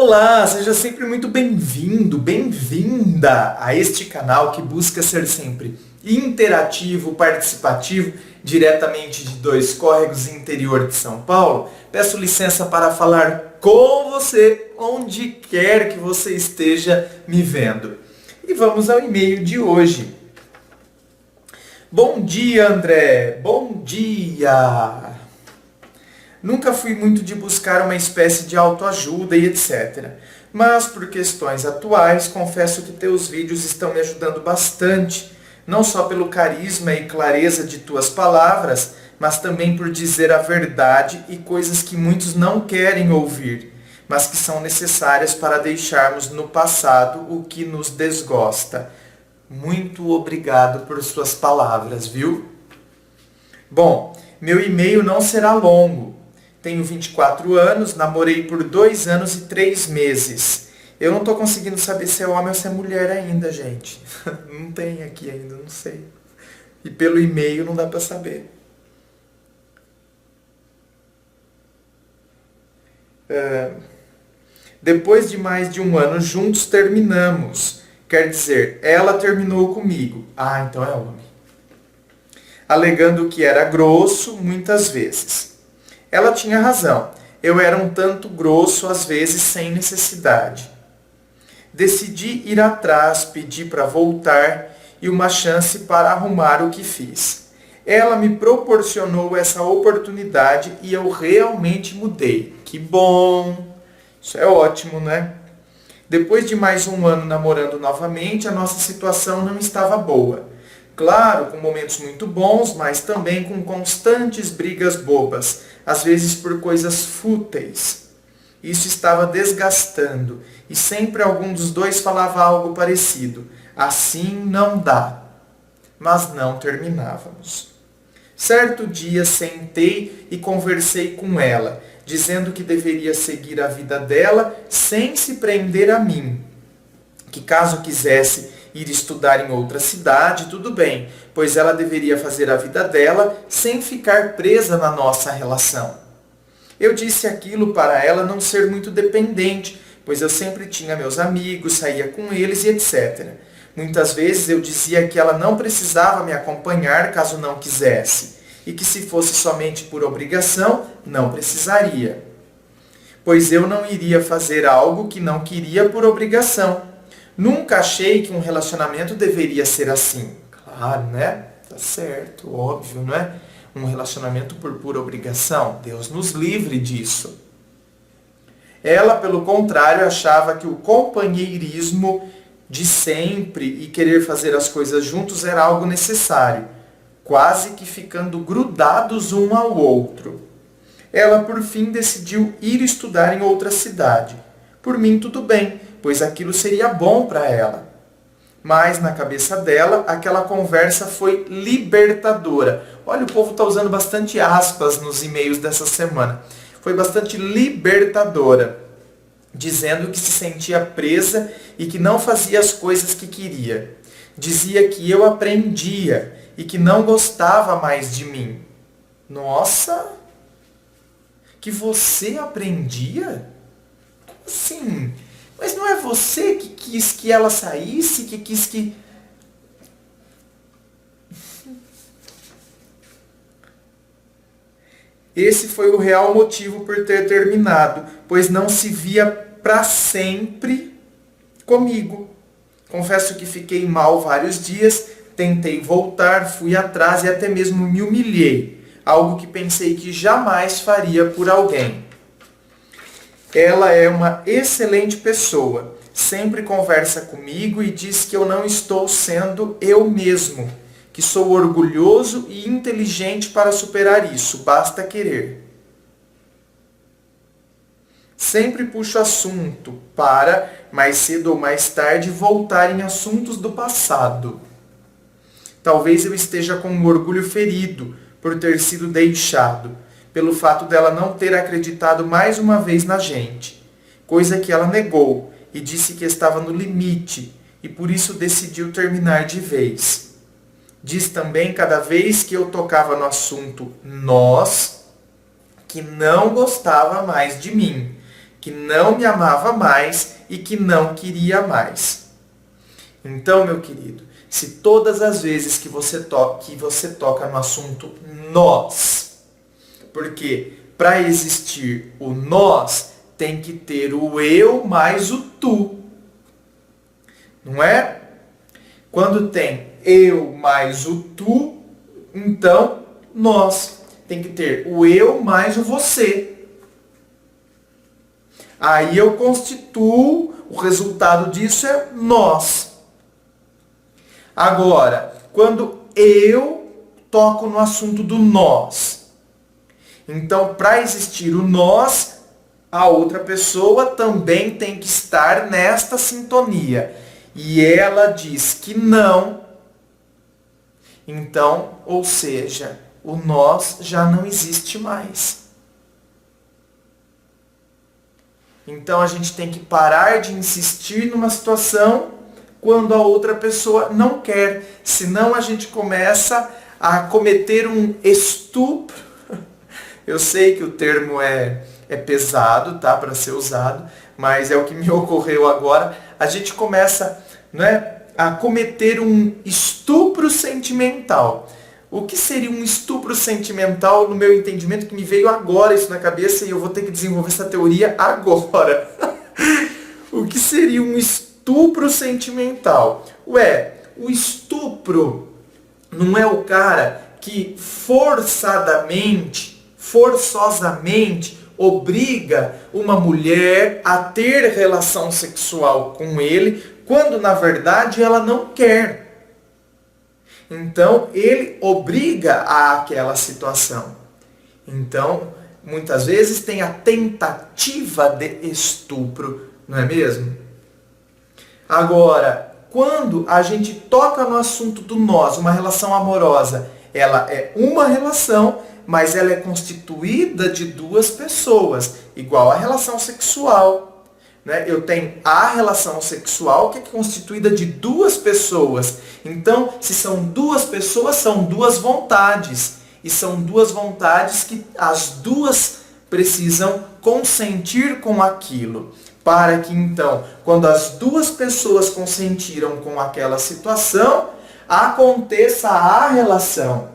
Olá, seja sempre muito bem-vindo, bem-vinda a este canal que busca ser sempre interativo, participativo, diretamente de Dois Córregos, interior de São Paulo. Peço licença para falar com você onde quer que você esteja me vendo. E vamos ao e-mail de hoje. Bom dia, André. Bom dia. Nunca fui muito de buscar uma espécie de autoajuda e etc. Mas por questões atuais, confesso que teus vídeos estão me ajudando bastante, não só pelo carisma e clareza de tuas palavras, mas também por dizer a verdade e coisas que muitos não querem ouvir, mas que são necessárias para deixarmos no passado o que nos desgosta. Muito obrigado por suas palavras, viu? Bom, meu e-mail não será longo. Tenho 24 anos, namorei por 2 anos e 3 meses. Eu não estou conseguindo saber se é homem ou se é mulher ainda, gente. Não tem aqui ainda, não sei. E pelo e-mail não dá para saber. Depois de mais de 1 ano juntos, terminamos. Quer dizer, ela terminou comigo. Ah, então é homem. Alegando que era grosso muitas vezes. Ela tinha razão. Eu era um tanto grosso, às vezes sem necessidade. Decidi ir atrás, pedi para voltar e uma chance para arrumar o que fiz. Ela me proporcionou essa oportunidade e eu realmente mudei. Que bom! Isso é ótimo, né? Depois de mais 1 ano namorando novamente, a nossa situação não estava boa. Claro, com momentos muito bons, mas também com constantes brigas bobas, às vezes por coisas fúteis. Isso estava desgastando, e sempre algum dos dois falava algo parecido. Assim não dá. Mas não terminávamos. Certo dia sentei e conversei com ela, dizendo que deveria seguir a vida dela sem se prender a mim. Que caso quisesse ir estudar em outra cidade, tudo bem, pois ela deveria fazer a vida dela sem ficar presa na nossa relação. Eu disse aquilo para ela não ser muito dependente, pois eu sempre tinha meus amigos, saía com eles e etc. Muitas vezes eu dizia que ela não precisava me acompanhar caso não quisesse, e que se fosse somente por obrigação, não precisaria. Pois eu não iria fazer algo que não queria por obrigação. Nunca achei que um relacionamento deveria ser assim. Claro, né? Tá certo, óbvio, não é? Um relacionamento por pura obrigação. Deus nos livre disso. Ela, pelo contrário, achava que o companheirismo de sempre e querer fazer as coisas juntos era algo necessário, quase que ficando grudados um ao outro. Ela, por fim, decidiu ir estudar em outra cidade. Por mim, tudo bem, pois aquilo seria bom para ela. Mas, na cabeça dela, aquela conversa foi libertadora. Olha, o povo está usando bastante aspas nos e-mails dessa semana. Foi bastante libertadora, dizendo que se sentia presa e que não fazia as coisas que queria. Dizia que eu aprendia e que não gostava mais de mim. Nossa! Que você aprendia? Como assim? Mas não é você que quis que ela saísse, que quis que... Esse foi o real motivo por ter terminado, pois não se via para sempre comigo. Confesso que fiquei mal vários dias, tentei voltar, fui atrás e até mesmo me humilhei, algo que pensei que jamais faria por alguém. Ela é uma excelente pessoa, sempre conversa comigo e diz que eu não estou sendo eu mesmo, que sou orgulhoso e inteligente para superar isso, basta querer. Sempre puxo assunto para, mais cedo ou mais tarde, voltar em assuntos do passado. Talvez eu esteja com um orgulho ferido por ter sido deixado, pelo fato dela não ter acreditado mais uma vez na gente, coisa que ela negou e disse que estava no limite e por isso decidiu terminar de vez. Diz também cada vez que eu tocava no assunto nós, que não gostava mais de mim, que não me amava mais e que não queria mais. Então, meu querido, se todas as vezes que você toca no assunto nós, porque para existir o nós, tem que ter o eu mais o tu. Não é? Quando tem eu mais o tu, então nós. Tem que ter o eu mais o você. Aí eu constituo, o resultado disso é nós. Agora, quando eu toco no assunto do nós, então para existir o nós, a outra pessoa também tem que estar nesta sintonia. E ela diz que não. Então, ou seja, o nós já não existe mais. Então a gente tem que parar de insistir numa situação quando a outra pessoa não quer. Senão a gente começa a cometer um estupro. Eu sei que o termo é pesado, tá, para ser usado, mas é o que me ocorreu agora. A gente começa, a cometer um estupro sentimental. O que seria um estupro sentimental, no meu entendimento, que me veio agora isso na cabeça e eu vou ter que desenvolver essa teoria agora. O que seria um estupro sentimental? O estupro não é o cara que forçosamente obriga uma mulher a ter relação sexual com ele, quando na verdade ela não quer. Então, ele obriga àquela situação. Então, muitas vezes tem a tentativa de estupro, não é mesmo? Agora, quando a gente toca no assunto do nós, uma relação amorosa, ela é uma relação, mas ela é constituída de duas pessoas, igual a relação sexual. Eu tenho a relação sexual que é constituída de duas pessoas. Então, se são duas pessoas, são duas vontades. E são duas vontades que as duas precisam consentir com aquilo. Para que então, quando as duas pessoas consentiram com aquela situação, aconteça a relação.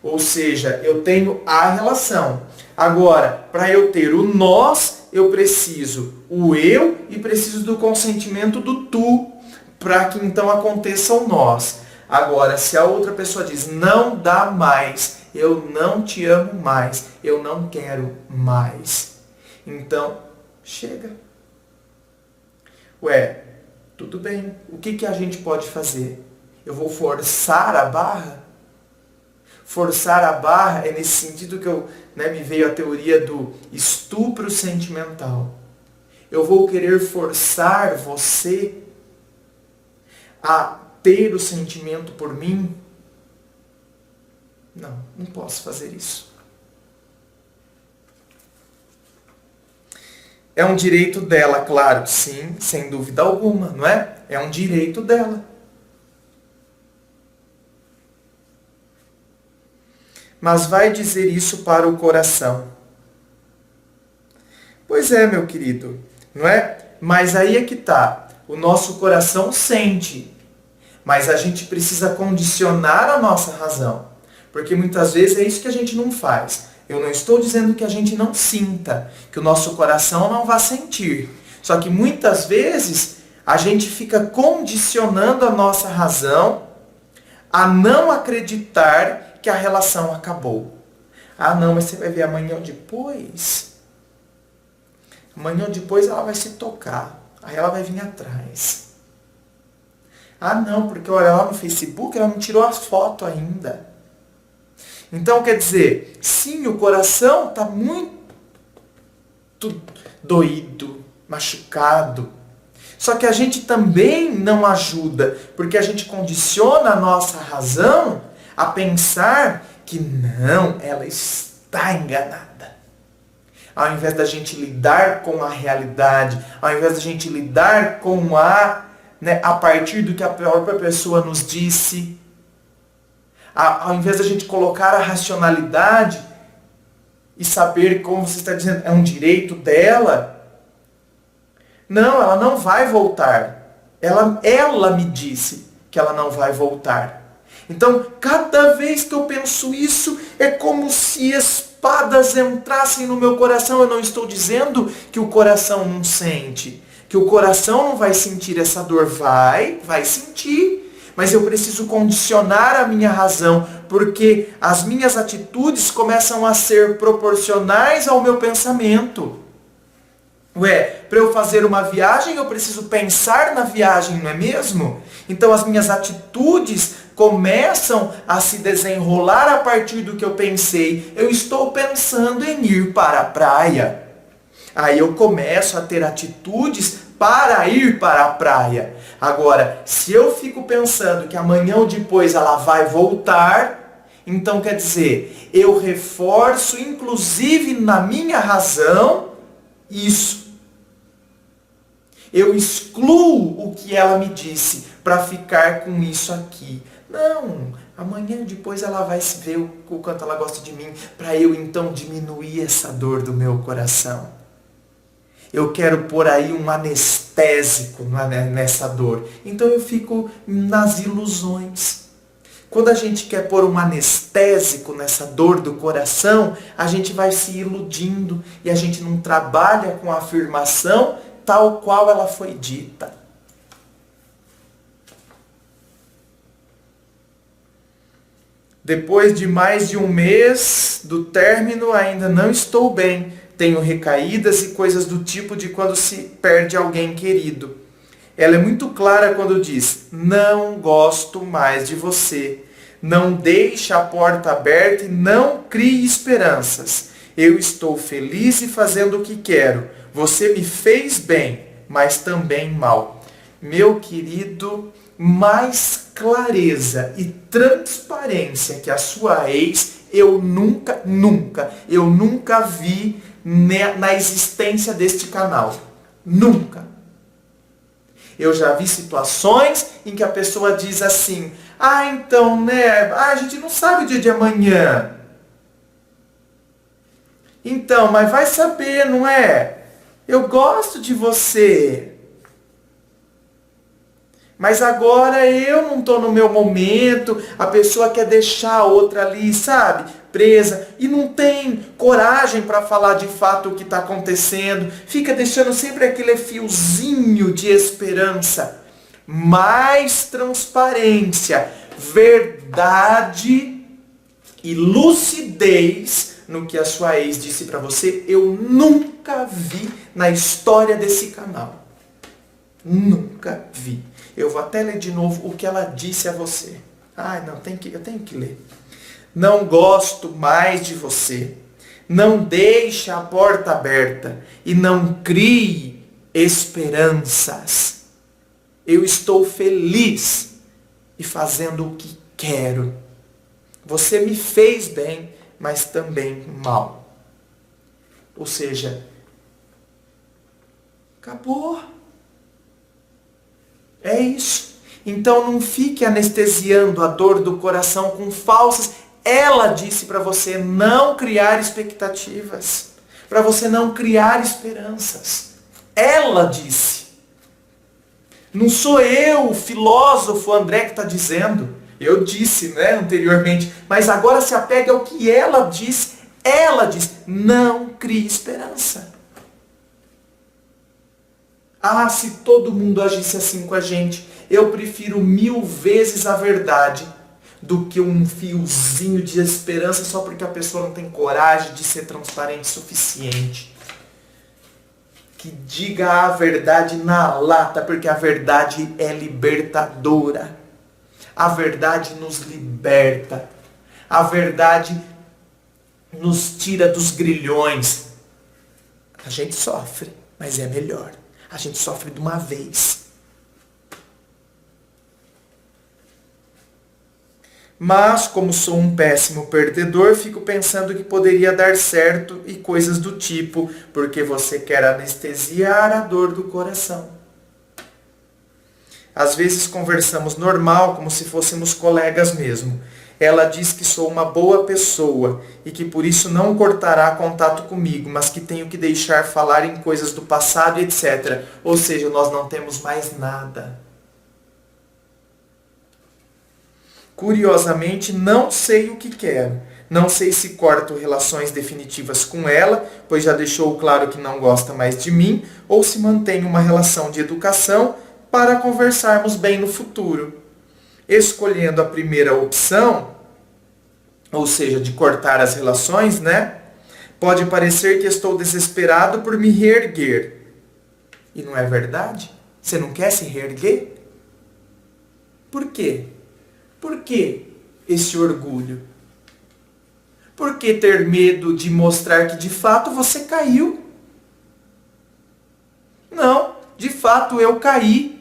Ou seja, eu tenho a relação. Agora, para eu ter o nós, eu preciso o eu e preciso do consentimento do tu, para que então aconteça o nós. Agora, se a outra pessoa diz, não dá mais, eu não te amo mais, eu não quero mais, então, chega. Tudo bem, o que a gente pode fazer? Eu vou forçar a barra? Forçar a barra é nesse sentido que me veio a teoria do estupro sentimental. Eu vou querer forçar você a ter o sentimento por mim? Não posso fazer isso. É um direito dela, claro, sim, sem dúvida alguma, não é? É um direito dela. Mas vai dizer isso para o coração. Pois é, meu querido, não é? Mas aí é que está. O nosso coração sente, mas a gente precisa condicionar a nossa razão. Porque muitas vezes é isso que a gente não faz. Eu não estou dizendo que a gente não sinta, que o nosso coração não vá sentir. Só que muitas vezes a gente fica condicionando a nossa razão a não acreditar que a relação acabou. Não, mas você vai ver amanhã ou depois. Amanhã ou depois ela vai se tocar. Aí ela vai vir atrás. Não, porque olha lá no Facebook, ela não tirou as fotos ainda. Então, quer dizer, sim, o coração está muito doído, machucado. Só que a gente também não ajuda, porque a gente condiciona a nossa razão a pensar que não, ela está enganada. Ao invés da gente lidar com a realidade, ao invés da gente lidar com a partir do que a própria pessoa nos disse, ao invés da gente colocar a racionalidade e saber, como você está dizendo, é um direito dela, Não, ela não vai voltar. Ela me disse que ela não vai voltar. Então, cada vez que eu penso isso, é como se espadas entrassem no meu coração. Eu não estou dizendo que o coração não sente, que o coração não vai sentir essa dor. Vai sentir. Mas eu preciso condicionar a minha razão, porque as minhas atitudes começam a ser proporcionais ao meu pensamento. Para eu fazer uma viagem, eu preciso pensar na viagem, não é mesmo? Então as minhas atitudes começam a se desenrolar a partir do que eu pensei. Eu estou pensando em ir para a praia. Aí eu começo a ter atitudes para ir para a praia. Agora, se eu fico pensando que amanhã ou depois ela vai voltar, então quer dizer, eu reforço, inclusive na minha razão, isso. Eu excluo o que ela me disse para ficar com isso aqui. Não, amanhã depois ela vai se ver o quanto ela gosta de mim, para eu então diminuir essa dor do meu coração. Eu quero pôr aí um anestésico nessa dor. Então eu fico nas ilusões. Quando a gente quer pôr um anestésico nessa dor do coração, a gente vai se iludindo e a gente não trabalha com a afirmação tal qual ela foi dita. Depois de mais de um mês do término, ainda não estou bem. Tenho recaídas e coisas do tipo de quando se perde alguém querido. Ela é muito clara quando diz, não gosto mais de você. Não deixe a porta aberta e não crie esperanças. Eu estou feliz e fazendo o que quero. Você me fez bem, mas também mal. Meu querido, mais clareza e transparência que a sua ex, eu nunca vi na existência deste canal. Nunca. Eu já vi situações em que a pessoa diz assim, então, né, a gente não sabe o dia de amanhã. Então, mas vai saber, não é? Eu gosto de você. Mas agora eu não estou no meu momento, a pessoa quer deixar a outra ali, sabe, presa, e não tem coragem para falar de fato o que está acontecendo, fica deixando sempre aquele fiozinho de esperança. Mais transparência, verdade e lucidez no que a sua ex disse para você, eu nunca vi na história desse canal. Nunca vi. Eu vou até ler de novo o que ela disse a você. Eu tenho que ler. Não gosto mais de você. Não deixe a porta aberta e não crie esperanças. Eu estou feliz e fazendo o que quero. Você me fez bem, mas também mal. Ou seja, acabou. É isso. Então não fique anestesiando a dor do coração com falsas. Ela disse para você não criar expectativas. Para você não criar esperanças. Ela disse. Não sou eu, o filósofo André, que está dizendo. Eu disse, né, anteriormente. Mas agora se apega ao que ela disse. Ela disse, não crie esperança. Se todo mundo agisse assim com a gente, eu prefiro 1000 vezes a verdade do que um fiozinho de esperança só porque a pessoa não tem coragem de ser transparente o suficiente. Que diga a verdade na lata, porque a verdade é libertadora. A verdade nos liberta. A verdade nos tira dos grilhões. A gente sofre, mas é melhor. A gente sofre de uma vez. Mas, como sou um péssimo perdedor, fico pensando que poderia dar certo e coisas do tipo, porque você quer anestesiar a dor do coração. Às vezes conversamos normal, como se fôssemos colegas mesmo. Ela diz que sou uma boa pessoa e que por isso não cortará contato comigo, mas que tenho que deixar falar em coisas do passado e etc. Ou seja, nós não temos mais nada. Curiosamente, não sei o que quero. Não sei se corto relações definitivas com ela, pois já deixou claro que não gosta mais de mim, ou se mantenho uma relação de educação para conversarmos bem no futuro. Escolhendo a primeira opção, ou seja, de cortar as relações, né? Pode parecer que estou desesperado por me reerguer. E não é verdade? Você não quer se reerguer? Por quê? Por que esse orgulho? Por que ter medo de mostrar que de fato você caiu? Não, de fato eu caí.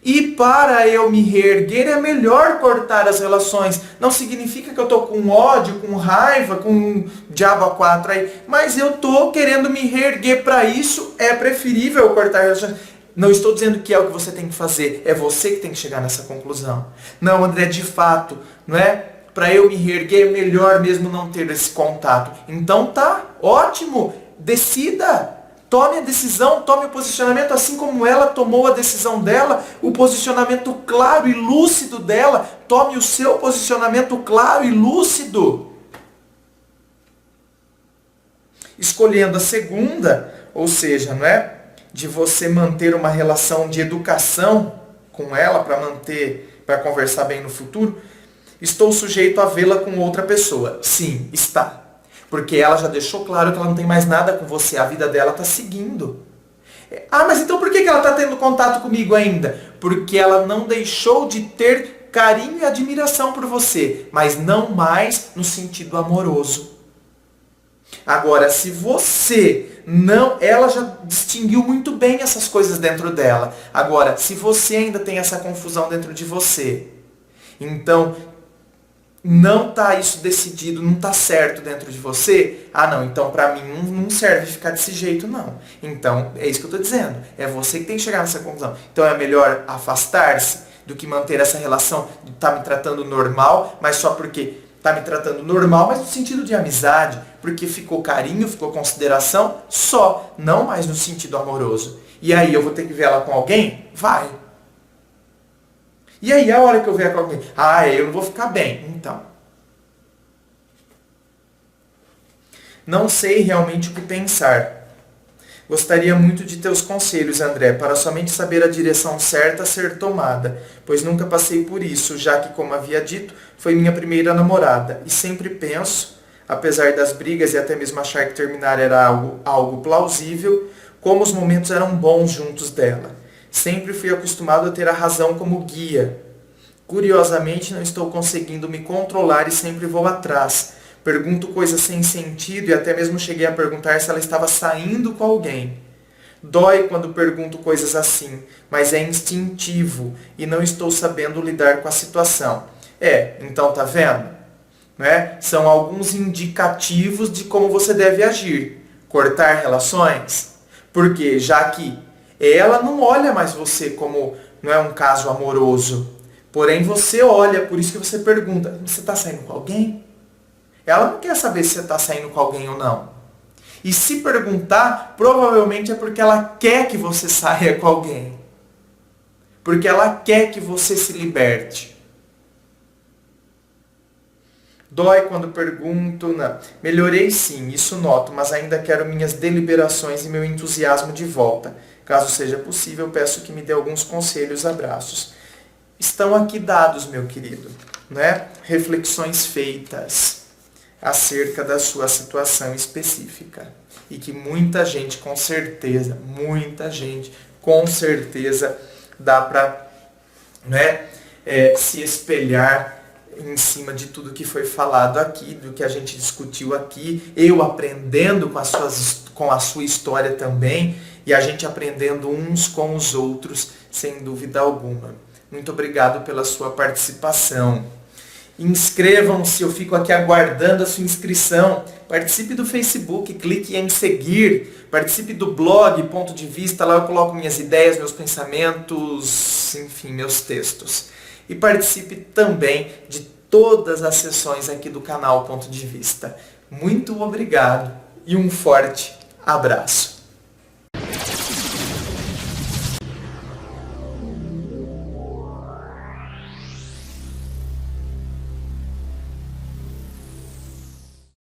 E para eu me reerguer é melhor cortar as relações. Não significa que eu estou com ódio, com raiva, com um diabo a quatro aí. Mas eu estou querendo me reerguer. Para isso é preferível cortar relações. Não estou dizendo que é o que você tem que fazer. É você que tem que chegar nessa conclusão. Não, André, de fato, não é? Para eu me reerguer é melhor mesmo não ter esse contato. Então tá, ótimo. Decida. Tome a decisão, tome o posicionamento, assim como ela tomou a decisão dela, o posicionamento claro e lúcido dela. Tome o seu posicionamento claro e lúcido. Escolhendo a segunda, ou seja, não é? De você manter uma relação de educação com ela para conversar bem no futuro, estou sujeito a vê-la com outra pessoa. Sim, está. Porque ela já deixou claro que ela não tem mais nada com você. A vida dela está seguindo. Ah, mas então por que ela está tendo contato comigo ainda? Porque ela não deixou de ter carinho e admiração por você. Mas não mais no sentido amoroso. Agora, se você não... Ela já distinguiu muito bem essas coisas dentro dela. Agora, se você ainda tem essa confusão dentro de você, então... não está isso decidido, não está certo dentro de você, ah não, então para mim não serve ficar desse jeito não. Então, é isso que eu estou dizendo. É você que tem que chegar nessa conclusão. Então é melhor afastar-se do que manter essa relação de estar me tratando normal, mas só porque está me tratando normal, mas no sentido de amizade, porque ficou carinho, ficou consideração, só, não mais no sentido amoroso. E aí eu vou ter que ver ela com alguém? Vai. E aí, a hora que eu ver com alguém, eu não vou ficar bem. Então, não sei realmente o que pensar. Gostaria muito de teus conselhos, André, para somente saber a direção certa a ser tomada, pois nunca passei por isso, já que, como havia dito, foi minha primeira namorada. E sempre penso, apesar das brigas e até mesmo achar que terminar era algo plausível, como os momentos eram bons juntos dela. Sempre fui acostumado a ter a razão como guia. Curiosamente, não estou conseguindo me controlar e sempre vou atrás. Pergunto coisas sem sentido e até mesmo cheguei a perguntar se ela estava saindo com alguém. Dói quando pergunto coisas assim, mas é instintivo e não estou sabendo lidar com a situação. Então tá vendo? Né? São alguns indicativos de como você deve agir. Cortar relações? Porque já que ela não olha mais você como não é um caso amoroso. Porém, você olha, por isso que você pergunta, você está saindo com alguém? Ela não quer saber se você está saindo com alguém ou não. E se perguntar, provavelmente é porque ela quer que você saia com alguém. Porque ela quer que você se liberte. Dói quando pergunto, não. Melhorei sim, isso noto, mas ainda quero minhas deliberações e meu entusiasmo de volta. Caso seja possível, peço que me dê alguns conselhos, abraços. Estão aqui dados, meu querido, né? Reflexões feitas acerca da sua situação específica. E que muita gente, com certeza, dá para se espelhar em cima de tudo que foi falado aqui, do que a gente discutiu aqui, eu aprendendo com a sua história também, e a gente aprendendo uns com os outros, sem dúvida alguma. Muito obrigado pela sua participação. Inscrevam-se, eu fico aqui aguardando a sua inscrição. Participe do Facebook, clique em seguir. Participe do blog, Ponto de Vista, lá eu coloco minhas ideias, meus pensamentos, enfim, meus textos. E participe também de todas as sessões aqui do canal Ponto de Vista. Muito obrigado e um forte abraço.